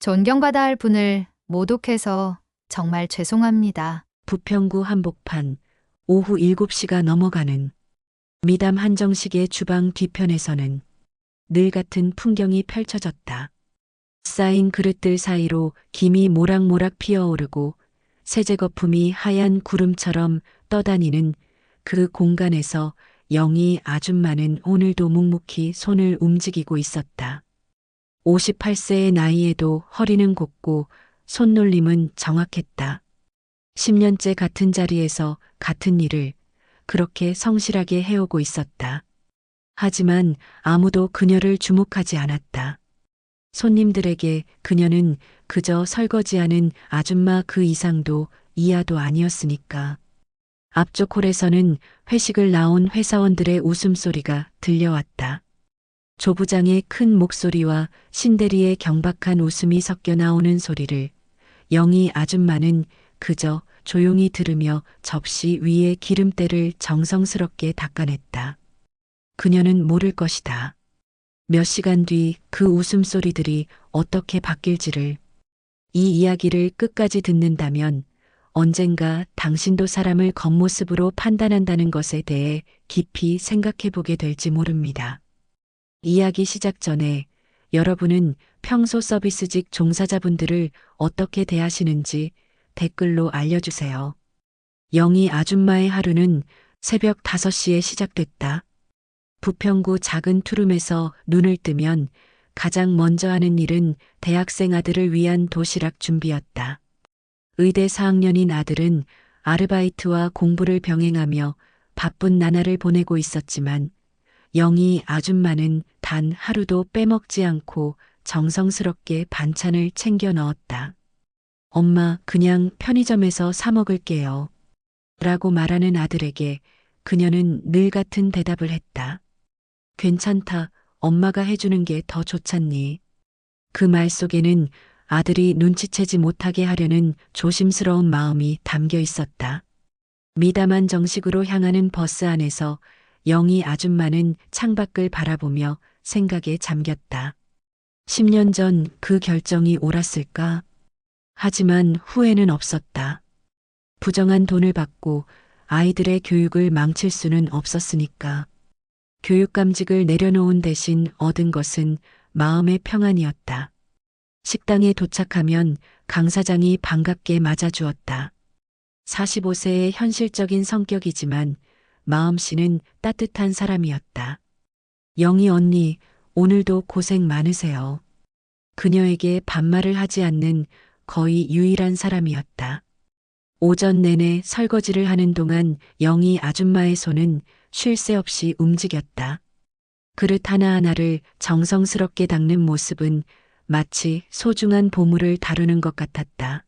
존경받아야 할 분을 모독해서 정말 죄송합니다. 부평구 한복판 오후 7시가 넘어가는 미담 한정식의 주방 뒤편에서는 늘 같은 풍경이 펼쳐졌다. 쌓인 그릇들 사이로 김이 모락모락 피어오르고 세제 거품이 하얀 구름처럼 떠다니는 그 공간에서 영희 아줌마는 오늘도 묵묵히 손을 움직이고 있었다. 58세의 나이에도 허리는 곱고 손놀림은 정확했다. 10년째 같은 자리에서 같은 일을 그렇게 성실하게 해오고 있었다. 하지만 아무도 그녀를 주목하지 않았다. 손님들에게 그녀는 그저 설거지하는 아줌마 그 이상도 이하도 아니었으니까. 앞쪽 홀에서는 회식을 나온 회사원들의 웃음소리가 들려왔다. 조 부장의 큰 목소리와 신대리의 경박한 웃음이 섞여 나오는 소리를 영희 아줌마는 그저 조용히 들으며 접시 위에 기름때를 정성스럽게 닦아냈다. 그녀는 모를 것이다. 몇 시간 뒤 그 웃음소리들이 어떻게 바뀔지를. 이 이야기를 끝까지 듣는다면 언젠가 당신도 사람을 겉모습으로 판단한다는 것에 대해 깊이 생각해 보게 될지 모릅니다. 이야기 시작 전에 여러분은 평소 서비스직 종사자분들을 어떻게 대하시는지 댓글로 알려주세요. 영희 아줌마의 하루는 새벽 5시에 시작됐다. 부평구 작은 투룸에서 눈을 뜨면 가장 먼저 하는 일은 대학생 아들을 위한 도시락 준비였다. 의대 4학년인 아들은 아르바이트와 공부를 병행하며 바쁜 나날을 보내고 있었지만 영희 아줌마는 단 하루도 빼먹지 않고 정성스럽게 반찬을 챙겨 넣었다. 엄마, 그냥 편의점에서 사 먹을게요. 라고 말하는 아들에게 그녀는 늘 같은 대답을 했다. 괜찮다. 엄마가 해주는 게 더 좋잖니. 그 말 속에는 아들이 눈치채지 못하게 하려는 조심스러운 마음이 담겨 있었다. 미담한 정식으로 향하는 버스 안에서 영희 아줌마는 창밖을 바라보며 생각에 잠겼다. 10년 전 그 결정이 옳았을까? 하지만 후회는 없었다. 부정한 돈을 받고 아이들의 교육을 망칠 수는 없었으니까. 교육감직을 내려놓은 대신 얻은 것은 마음의 평안이었다. 식당에 도착하면 강 사장이 반갑게 맞아주었다. 45세의 현실적인 성격이지만 마음씨는 따뜻한 사람이었다. 영희 언니, 오늘도 고생 많으세요. 그녀에게 반말을 하지 않는 거의 유일한 사람이었다. 오전 내내 설거지를 하는 동안 영희 아줌마의 손은 쉴 새 없이 움직였다. 그릇 하나하나를 정성스럽게 닦는 모습은 마치 소중한 보물을 다루는 것 같았다.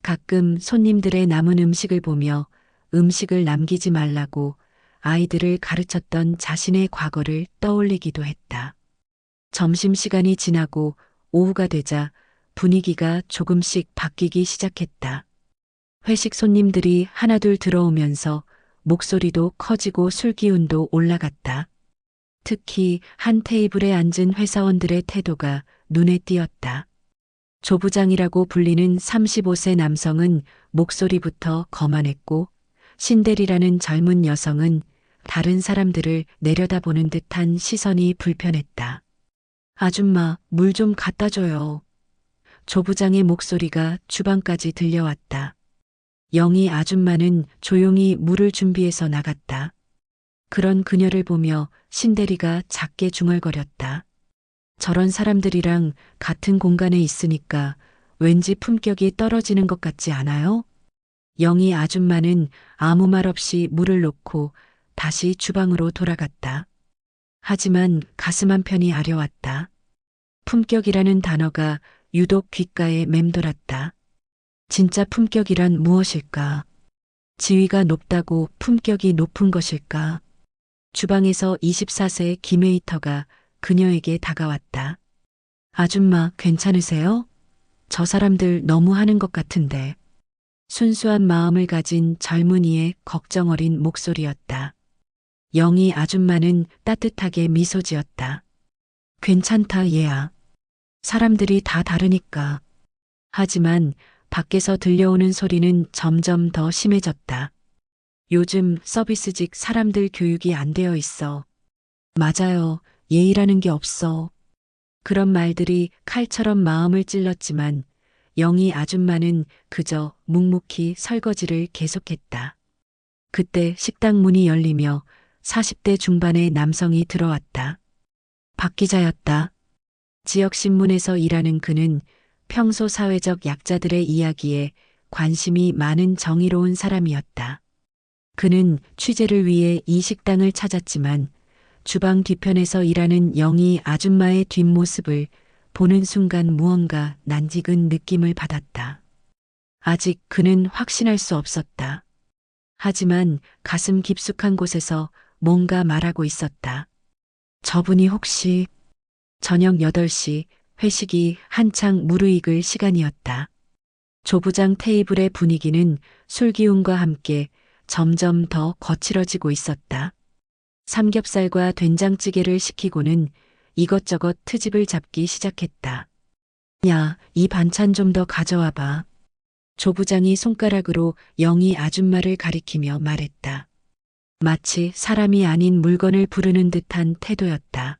가끔 손님들의 남은 음식을 보며 음식을 남기지 말라고 아이들을 가르쳤던 자신의 과거를 떠올리기도 했다. 점심시간이 지나고 오후가 되자 분위기가 조금씩 바뀌기 시작했다. 회식 손님들이 하나둘 들어오면서 목소리도 커지고 술 기운도 올라갔다. 특히 한 테이블에 앉은 회사원들의 태도가 눈에 띄었다. 조 부장이라고 불리는 35세 남성은 목소리부터 거만했고 신대리라는 젊은 여성은 다른 사람들을 내려다보는 듯한 시선이 불편했다. 아줌마, 물 좀 갖다 줘요. 조 부장의 목소리가 주방까지 들려왔다. 영희 아줌마는 조용히 물을 준비해서 나갔다. 그런 그녀를 보며 신대리가 작게 중얼거렸다. 저런 사람들이랑 같은 공간에 있으니까 왠지 품격이 떨어지는 것 같지 않아요? 영희 아줌마는 아무 말 없이 물을 놓고 다시 주방으로 돌아갔다. 하지만 가슴 한편이 아려왔다. 품격이라는 단어가 유독 귓가에 맴돌았다. 진짜 품격이란 무엇일까? 지위가 높다고 품격이 높은 것일까? 주방에서 24세 김웨이터가 그녀에게 다가왔다. 아줌마, 괜찮으세요? 저 사람들 너무 하는 것 같은데. 순수한 마음을 가진 젊은이의 걱정 어린 목소리였다. 영희 아줌마는 따뜻하게 미소 지었다. 괜찮다, 얘야. 사람들이 다 다르니까. 하지만 밖에서 들려오는 소리는 점점 더 심해졌다. 요즘 서비스직 사람들 교육이 안 되어 있어. 맞아요. 예의라는 게 없어. 그런 말들이 칼처럼 마음을 찔렀지만 영희 아줌마는 그저 묵묵히 설거지를 계속했다. 그때 식당 문이 열리며 40대 중반의 남성이 들어왔다. 박 기자였다. 지역신문에서 일하는 그는 평소 사회적 약자들의 이야기에 관심이 많은 정의로운 사람이었다. 그는 취재를 위해 이 식당을 찾았지만 주방 뒤편에서 일하는 영희 아줌마의 뒷모습을 보는 순간 무언가 낯익은 느낌을 받았다. 아직 그는 확신할 수 없었다. 하지만 가슴 깊숙한 곳에서 뭔가 말하고 있었다. 저분이 혹시 저녁 8시 회식이 한창 무르익을 시간이었다. 조부장 테이블의 분위기는 술 기운과 함께 점점 더 거칠어지고 있었다. 삼겹살과 된장찌개를 시키고는 이것저것 트집을 잡기 시작했다. 야, 이 반찬 좀 더 가져와 봐. 조부장이 손가락으로 영희 아줌마를 가리키며 말했다. 마치 사람이 아닌 물건을 부르는 듯한 태도였다.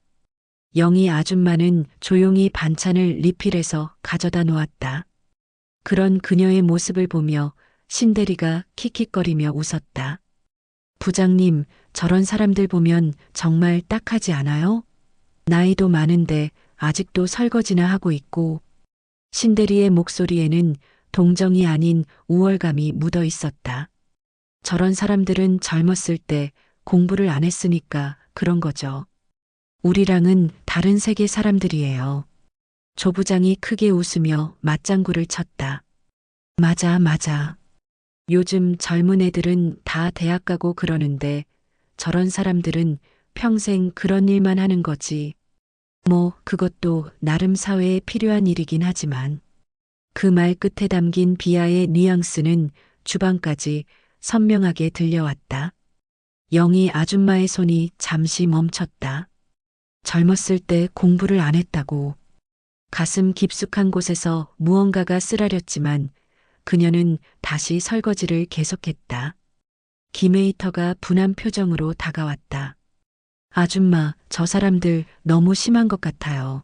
영희 아줌마는 조용히 반찬을 리필해서 가져다 놓았다. 그런 그녀의 모습을 보며 신대리가 킥킥거리며 웃었다. 부장님, 저런 사람들 보면 정말 딱하지 않아요? 나이도 많은데 아직도 설거지나 하고 있고. 신대리의 목소리에는 동정이 아닌 우월감이 묻어 있었다. 저런 사람들은 젊었을 때 공부를 안 했으니까 그런 거죠. 우리랑은 다른 세계 사람들이에요. 조부장이 크게 웃으며 맞장구를 쳤다. 맞아, 맞아. 요즘 젊은 애들은 다 대학 가고 그러는데 저런 사람들은 평생 그런 일만 하는 거지. 뭐, 그것도 나름 사회에 필요한 일이긴 하지만. 그 말 끝에 담긴 비하의 뉘앙스는 주방까지 선명하게 들려왔다. 영희 아줌마의 손이 잠시 멈췄다. 젊었을 때 공부를 안 했다고. 가슴 깊숙한 곳에서 무언가가 쓰라렸지만 그녀는 다시 설거지를 계속했다. 김웨이터가 분한 표정으로 다가왔다. 아줌마, 저 사람들 너무 심한 것 같아요.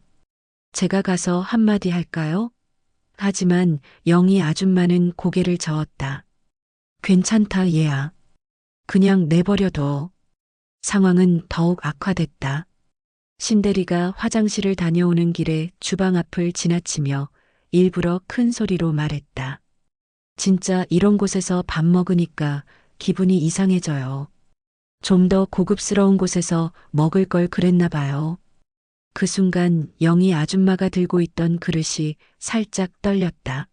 제가 가서 한마디 할까요? 하지만 영희 아줌마는 고개를 저었다. 괜찮다, 얘야. 그냥 내버려둬. 상황은 더욱 악화됐다. 신대리가 화장실을 다녀오는 길에 주방 앞을 지나치며 일부러 큰 소리로 말했다. 진짜 이런 곳에서 밥 먹으니까 기분이 이상해져요. 좀 더 고급스러운 곳에서 먹을 걸 그랬나 봐요. 그 순간 영희 아줌마가 들고 있던 그릇이 살짝 떨렸다.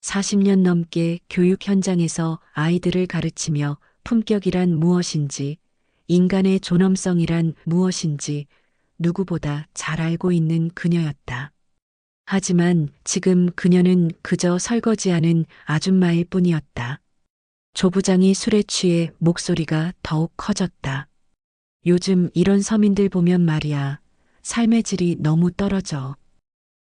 40년 넘게 교육 현장에서 아이들을 가르치며 품격이란 무엇인지, 인간의 존엄성이란 무엇인지 누구보다 잘 알고 있는 그녀였다. 하지만 지금 그녀는 그저 설거지하는 아줌마일 뿐이었다. 조부장이 술에 취해 목소리가 더욱 커졌다. 요즘 이런 서민들 보면 말이야, 삶의 질이 너무 떨어져.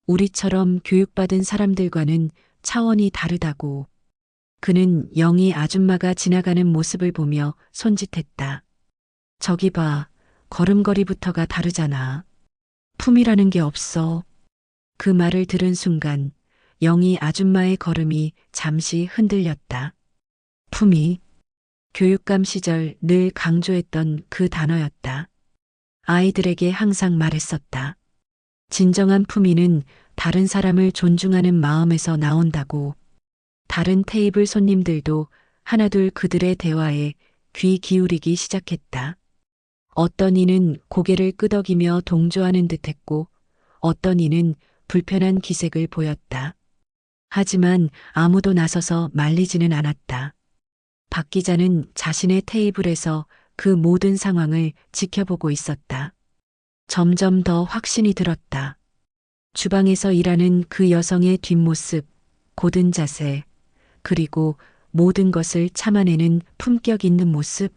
우리처럼 교육받은 사람들과는 차원이 다르다고. 그는 영희 아줌마가 지나가는 모습을 보며 손짓했다. 저기 봐, 걸음걸이부터가 다르잖아. 품이라는 게 없어. 그 말을 들은 순간 영희 아줌마의 걸음이 잠시 흔들렸다. 품위. 교육감 시절 늘 강조했던 그 단어였다. 아이들에게 항상 말했었다. 진정한 품위는 다른 사람을 존중하는 마음에서 나온다고. 다른 테이블 손님들도 하나둘 그들의 대화에 귀 기울이기 시작했다. 어떤 이는 고개를 끄덕이며 동조하는 듯했고 어떤 이는 불편한 기색을 보였다. 하지만 아무도 나서서 말리지는 않았다. 박 기자는 자신의 테이블에서 그 모든 상황을 지켜보고 있었다. 점점 더 확신이 들었다. 주방에서 일하는 그 여성의 뒷모습, 고든 자세, 그리고 모든 것을 참아내는 품격 있는 모습.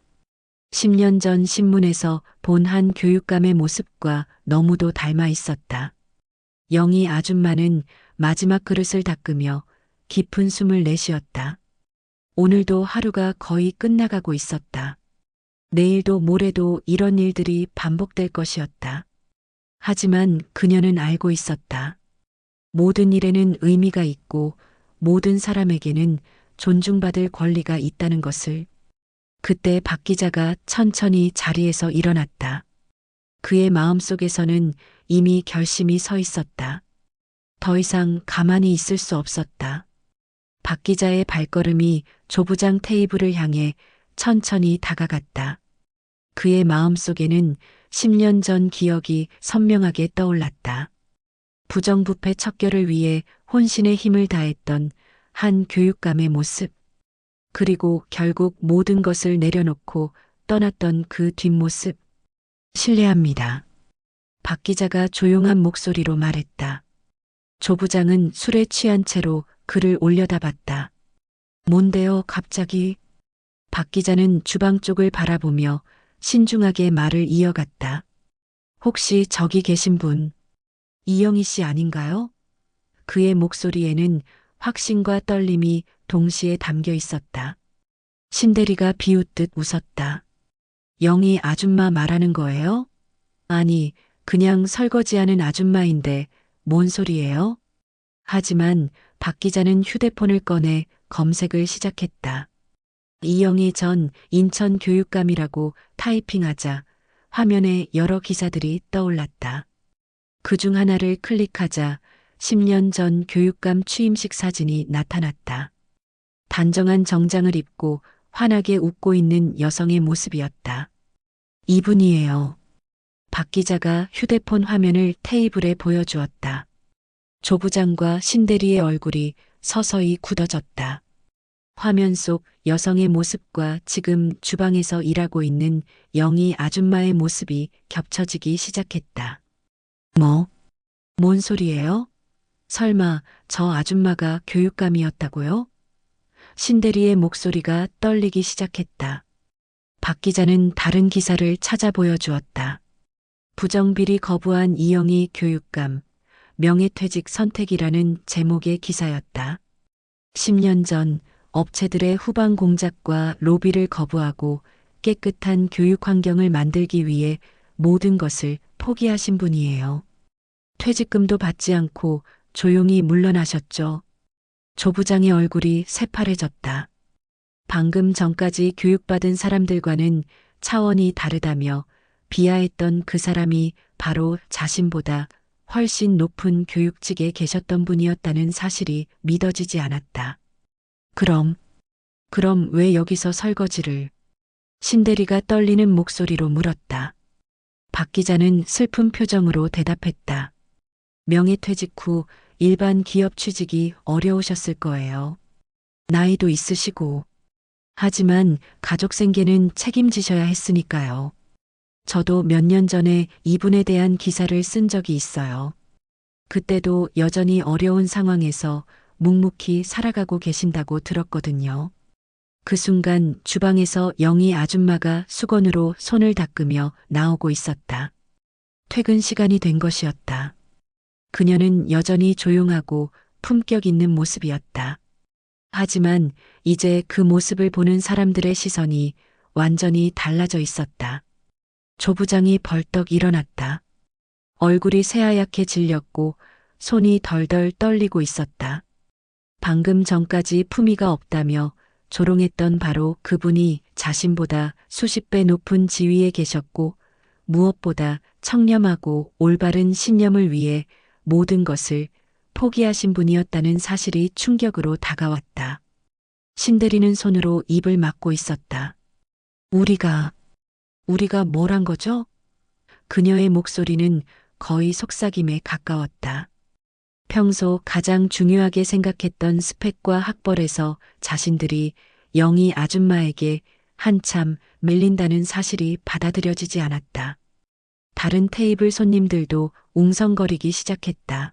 10년 전 신문에서 본 한 교육감의 모습과 너무도 닮아 있었다. 영희 아줌마는 마지막 그릇을 닦으며 깊은 숨을 내쉬었다. 오늘도 하루가 거의 끝나가고 있었다. 내일도 모레도 이런 일들이 반복될 것이었다. 하지만 그녀는 알고 있었다. 모든 일에는 의미가 있고 모든 사람에게는 존중받을 권리가 있다는 것을. 그때 박 기자가 천천히 자리에서 일어났다. 그의 마음속에서는 이미 결심이 서 있었다. 더 이상 가만히 있을 수 없었다. 박 기자의 발걸음이 조부장 테이블을 향해 천천히 다가갔다. 그의 마음속에는 10년 전 기억이 선명하게 떠올랐다. 부정부패 척결을 위해 혼신의 힘을 다했던 한 교육감의 모습. 그리고 결국 모든 것을 내려놓고 떠났던 그 뒷모습. 실례합니다. 박 기자가 조용한 목소리로 말했다. 조 부장은 술에 취한 채로 그를 올려다봤다. 뭔데요, 갑자기? 박 기자는 주방 쪽을 바라보며 신중하게 말을 이어갔다. 혹시 저기 계신 분, 이영희 씨 아닌가요? 그의 목소리에는 확신과 떨림이 동시에 담겨 있었다. 신대리가 비웃듯 웃었다. 영희 아줌마 말하는 거예요? 아니, 그냥 설거지하는 아줌마인데 뭔 소리예요? 하지만 박 기자는 휴대폰을 꺼내 검색을 시작했다. 이영희 전 인천 교육감이라고 타이핑하자 화면에 여러 기사들이 떠올랐다. 그중 하나를 클릭하자 10년 전 교육감 취임식 사진이 나타났다. 단정한 정장을 입고 환하게 웃고 있는 여성의 모습이었다. 이분이에요. 박 기자가 휴대폰 화면을 테이블에 보여주었다. 조 부장과 신대리의 얼굴이 서서히 굳어졌다. 화면 속 여성의 모습과 지금 주방에서 일하고 있는 영희 아줌마의 모습이 겹쳐지기 시작했다. 뭔 소리예요? 설마 저 아줌마가 교육감이었다고요? 신대리의 목소리가 떨리기 시작했다. 박 기자는 다른 기사를 찾아 보여주었다. 부정비리 거부한 이영희 교육감, 명예퇴직 선택이라는 제목의 기사였다. 10년 전 업체들의 후방 공작과 로비를 거부하고 깨끗한 교육 환경을 만들기 위해 모든 것을 포기하신 분이에요. 퇴직금도 받지 않고 조용히 물러나셨죠. 조 부장의 얼굴이 새파래졌다. 방금 전까지 교육받은 사람들과는 차원이 다르다며 비하했던 그 사람이 바로 자신보다 훨씬 높은 교육직에 계셨던 분이었다는 사실이 믿어지지 않았다. 그럼 왜 여기서 설거지를? 신대리가 떨리는 목소리로 물었다. 박 기자는 슬픈 표정으로 대답했다. 명예퇴직 후 일반 기업 취직이 어려우셨을 거예요. 나이도 있으시고. 하지만 가족 생계는 책임지셔야 했으니까요. 저도 몇 년 전에 이분에 대한 기사를 쓴 적이 있어요. 그때도 여전히 어려운 상황에서 묵묵히 살아가고 계신다고 들었거든요. 그 순간 주방에서 영희 아줌마가 수건으로 손을 닦으며 나오고 있었다. 퇴근 시간이 된 것이었다. 그녀는 여전히 조용하고 품격 있는 모습이었다. 하지만 이제 그 모습을 보는 사람들의 시선이 완전히 달라져 있었다. 조 부장이 벌떡 일어났다. 얼굴이 새하얗게 질렸고 손이 덜덜 떨리고 있었다. 방금 전까지 품위가 없다며 조롱했던 바로 그분이 자신보다 수십 배 높은 지위에 계셨고 무엇보다 청렴하고 올바른 신념을 위해 모든 것을 포기하신 분이었다는 사실이 충격으로 다가왔다. 신대리는 손으로 입을 막고 있었다. 우리가 뭘 한 거죠? 그녀의 목소리는 거의 속삭임에 가까웠다. 평소 가장 중요하게 생각했던 스펙과 학벌에서 자신들이 영희 아줌마에게 한참 밀린다는 사실이 받아들여지지 않았다. 다른 테이블 손님들도 웅성거리기 시작했다.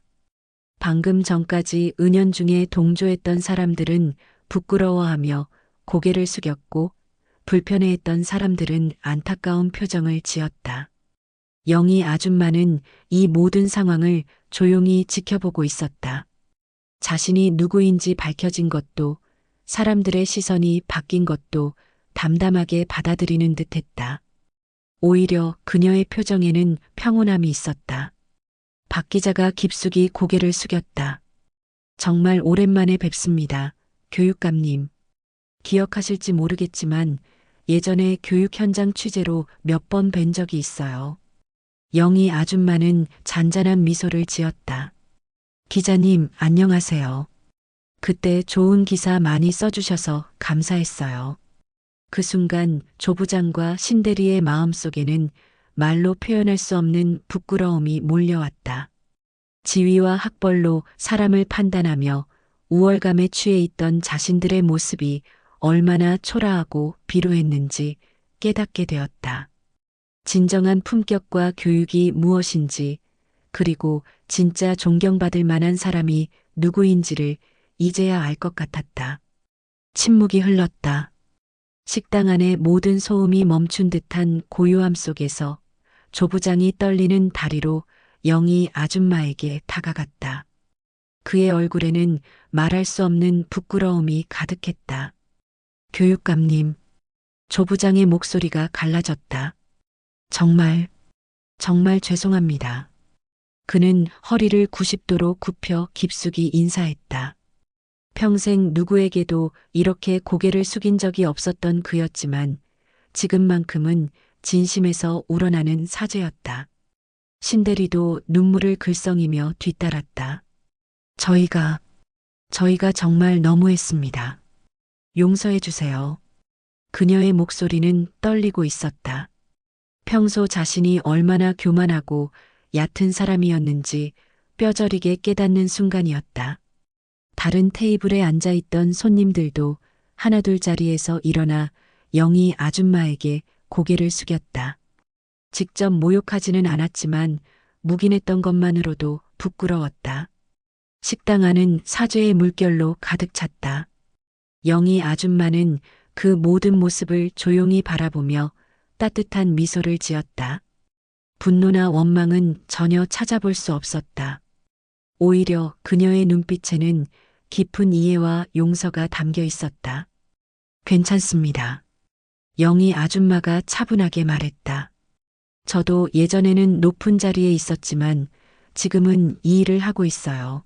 방금 전까지 은연중에 동조했던 사람들은 부끄러워하며 고개를 숙였고 불편해했던 사람들은 안타까운 표정을 지었다. 영희 아줌마는 이 모든 상황을 조용히 지켜보고 있었다. 자신이 누구인지 밝혀진 것도 사람들의 시선이 바뀐 것도 담담하게 받아들이는 듯 했다. 오히려 그녀의 표정에는 평온함이 있었다. 박 기자가 깊숙이 고개를 숙였다. 정말 오랜만에 뵙습니다. 교육감님. 기억하실지 모르겠지만 예전에 교육 현장 취재로 몇 번 뵌 적이 있어요. 영희 아줌마는 잔잔한 미소를 지었다. 기자님, 안녕하세요. 그때 좋은 기사 많이 써주셔서 감사했어요. 그 순간 조 부장과 신대리의 마음속에는 말로 표현할 수 없는 부끄러움이 몰려왔다. 지위와 학벌로 사람을 판단하며 우월감에 취해 있던 자신들의 모습이 얼마나 초라하고 비루했는지 깨닫게 되었다. 진정한 품격과 교육이 무엇인지, 그리고 진짜 존경받을 만한 사람이 누구인지를 이제야 알 것 같았다. 침묵이 흘렀다. 식당 안의 모든 소음이 멈춘 듯한 고요함 속에서 조 부장이 떨리는 다리로 영희 아줌마에게 다가갔다. 그의 얼굴에는 말할 수 없는 부끄러움이 가득했다. 교육감님, 조 부장의 목소리가 갈라졌다. 정말 죄송합니다. 그는 허리를 90도로 굽혀 깊숙이 인사했다. 평생 누구에게도 이렇게 고개를 숙인 적이 없었던 그였지만 지금만큼은 진심에서 우러나는 사죄였다. 신대리도 눈물을 글썽이며 뒤따랐다. 저희가 정말 너무했습니다. 용서해 주세요. 그녀의 목소리는 떨리고 있었다. 평소 자신이 얼마나 교만하고 얕은 사람이었는지 뼈저리게 깨닫는 순간이었다. 다른 테이블에 앉아있던 손님들도 하나둘 자리에서 일어나 영희 아줌마에게 고개를 숙였다. 직접 모욕하지는 않았지만 묵인했던 것만으로도 부끄러웠다. 식당 안은 사죄의 물결로 가득 찼다. 영희 아줌마는 그 모든 모습을 조용히 바라보며 따뜻한 미소를 지었다. 분노나 원망은 전혀 찾아볼 수 없었다. 오히려 그녀의 눈빛에는 깊은 이해와 용서가 담겨 있었다. 괜찮습니다. 영희 아줌마가 차분하게 말했다. 저도 예전에는 높은 자리에 있었지만 지금은 이 일을 하고 있어요.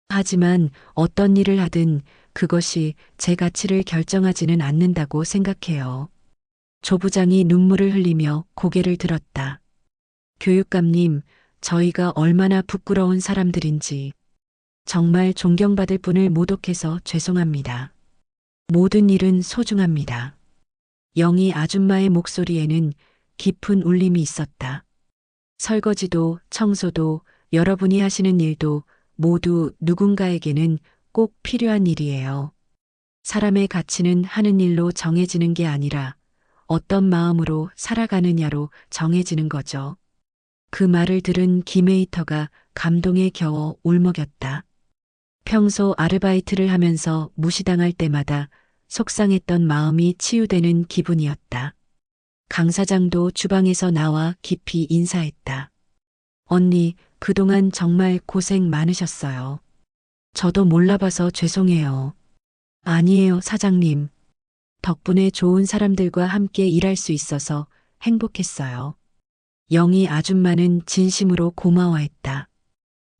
하지만 어떤 일을 하든 그것이 제 가치를 결정하지는 않는다고 생각해요. 조 부장이 눈물을 흘리며 고개를 들었다. 교육감님, 저희가 얼마나 부끄러운 사람들인지 정말 존경받을 분을 모독해서 죄송합니다. 모든 일은 소중합니다. 영희 아줌마의 목소리에는 깊은 울림이 있었다. 설거지도 청소도 여러분이 하시는 일도 모두 누군가에게는 꼭 필요한 일이에요. 사람의 가치는 하는 일로 정해지는 게 아니라 어떤 마음으로 살아가느냐로 정해지는 거죠. 그 말을 들은 김웨이터가 감동에 겨워 울먹였다. 평소 아르바이트를 하면서 무시당할 때마다 속상했던 마음이 치유되는 기분이었다. 강 사장도 주방에서 나와 깊이 인사했다. 언니, 그동안 정말 고생 많으셨어요. 저도 몰라봐서 죄송해요. 아니에요, 사장님. 덕분에 좋은 사람들과 함께 일할 수 있어서 행복했어요. 영희 아줌마는 진심으로 고마워했다.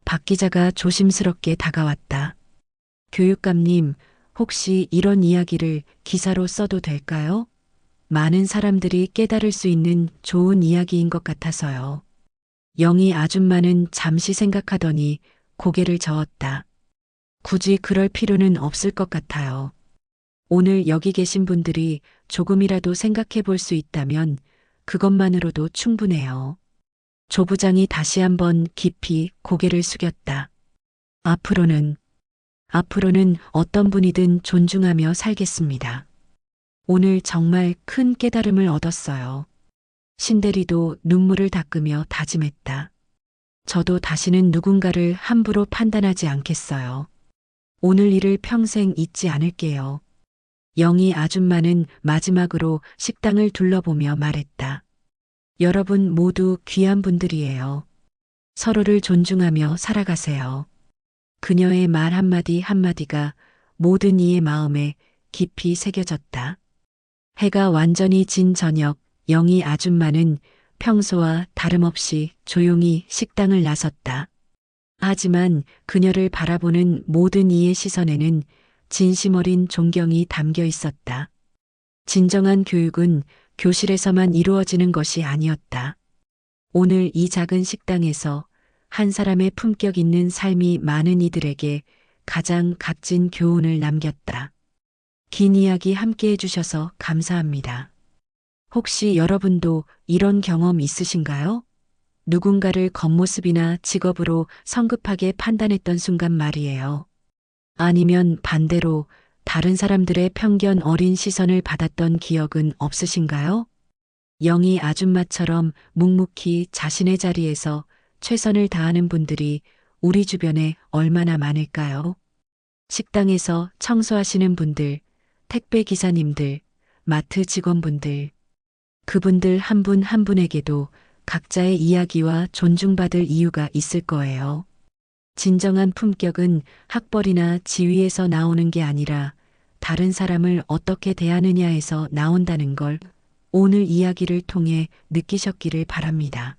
박 기자가 조심스럽게 다가왔다. 교육감님, 혹시 이런 이야기를 기사로 써도 될까요? 많은 사람들이 깨달을 수 있는 좋은 이야기인 것 같아서요. 영희 아줌마는 잠시 생각하더니 고개를 저었다. 굳이 그럴 필요는 없을 것 같아요. 오늘 여기 계신 분들이 조금이라도 생각해 볼 수 있다면 그것만으로도 충분해요. 조 부장이 다시 한번 깊이 고개를 숙였다. 앞으로는 어떤 분이든 존중하며 살겠습니다. 오늘 정말 큰 깨달음을 얻었어요. 신대리도 눈물을 닦으며 다짐했다. 저도 다시는 누군가를 함부로 판단하지 않겠어요. 오늘 일을 평생 잊지 않을게요. 영희 아줌마는 마지막으로 식당을 둘러보며 말했다. 여러분 모두 귀한 분들이에요. 서로를 존중하며 살아가세요. 그녀의 말 한마디 한마디가 모든 이의 마음에 깊이 새겨졌다. 해가 완전히 진 저녁, 영희 아줌마는 평소와 다름없이 조용히 식당을 나섰다. 하지만 그녀를 바라보는 모든 이의 시선에는 진심 어린 존경이 담겨 있었다. 진정한 교육은 교실에서만 이루어지는 것이 아니었다. 오늘 이 작은 식당에서 한 사람의 품격 있는 삶이 많은 이들에게 가장 값진 교훈을 남겼다. 긴 이야기 함께 해주셔서 감사합니다. 혹시 여러분도 이런 경험 있으신가요? 누군가를 겉모습이나 직업으로 성급하게 판단했던 순간 말이에요. 아니면 반대로 다른 사람들의 편견 어린 시선을 받았던 기억은 없으신가요? 영희 아줌마처럼 묵묵히 자신의 자리에서 최선을 다하는 분들이 우리 주변에 얼마나 많을까요? 식당에서 청소하시는 분들, 택배 기사님들, 마트 직원분들, 그분들 한 분 한 분에게도 각자의 이야기와 존중받을 이유가 있을 거예요. 진정한 품격은 학벌이나 지위에서 나오는 게 아니라 다른 사람을 어떻게 대하느냐에서 나온다는 걸 오늘 이야기를 통해 느끼셨기를 바랍니다.